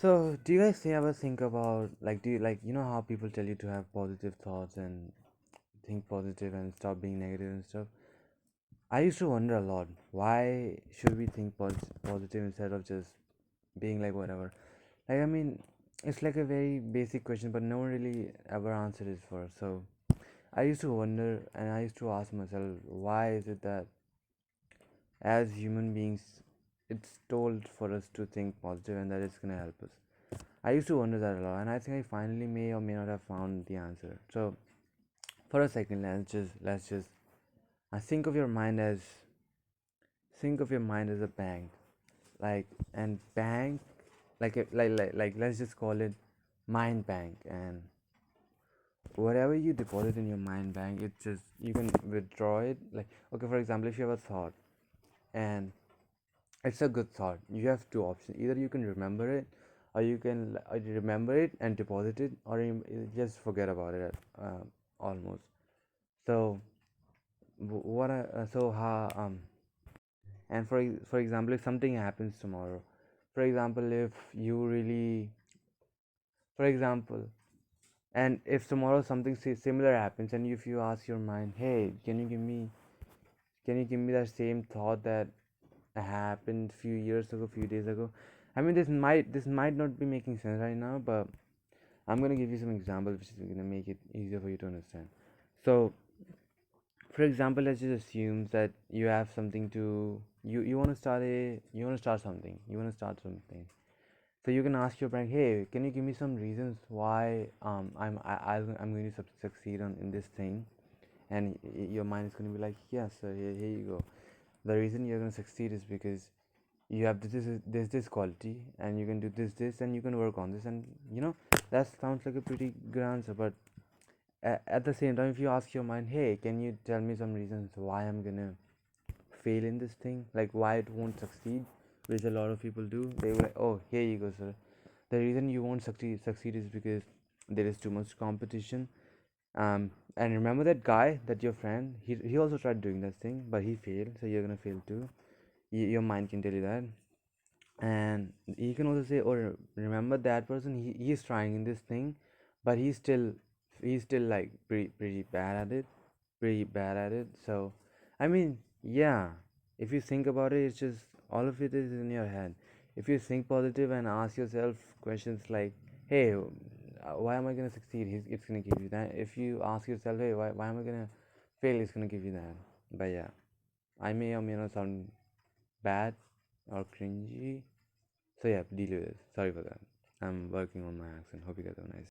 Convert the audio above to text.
So, do you guys ever think about do you how people tell you to have positive thoughts and think positive and stop being negative and stuff? I used to wonder a lot, why should we think positive instead of just being like whatever? I mean, it's like a very basic question, but no one really ever answered it for. So, I used to wonder and I used to ask myself, why is it that as human beings, it's told for us to think positive and that it's gonna help us? I used to wonder that a lot, and I think I finally may or may not have found the answer. So, for a second, let's just think of your mind as a bank, and bank, let's just call it mind bank, and whatever you deposit in your mind bank, it just you can withdraw it. Like, okay, for example, if you have a thought and it's a good thought, you have two options: either you can remember it, or you can remember it and deposit it, or you just forget about it almost. So what I so how and for example, if something happens tomorrow, for example, if you really for example and if tomorrow something similar happens, and if you ask your mind, hey, can you give me that same thought that happened few years ago, few days ago? I mean, this might not be making sense right now, but I'm gonna give you some examples which is gonna make it easier for you to understand. So, for example, let's just assume that you have something to you want to start something. So you can ask your brain, hey, can you give me some reasons why I'm going to succeed in this thing? And your mind is going to be like, yes, sir, here you go. The reason you're going to succeed is because you have this quality, and you can do this, and you can work on this, and that sounds like a pretty good answer. But at the same time, if you ask your mind, hey, can you tell me some reasons why I'm gonna fail in this thing, like why it won't succeed, which a lot of people do, they will like, oh, here you go, sir. The reason you won't succeed is because there is too much competition. And remember that guy, that your friend, he also tried doing this thing, but he failed, so you're gonna fail too. Your mind can tell you that. And you can also say, or remember that person, he's trying in this thing, but he's still like pretty bad at it, so I mean, yeah, if you think about it, it's just all of it is in your head. If you think positive and ask yourself questions like, hey, why am I gonna succeed, it's gonna give you that. If you ask yourself, hey, why am I gonna fail, it's gonna give you that. But yeah, I may or may not sound bad or cringy, so yeah, deal with it. Sorry for that. I'm working on my accent. Hope you guys have a nice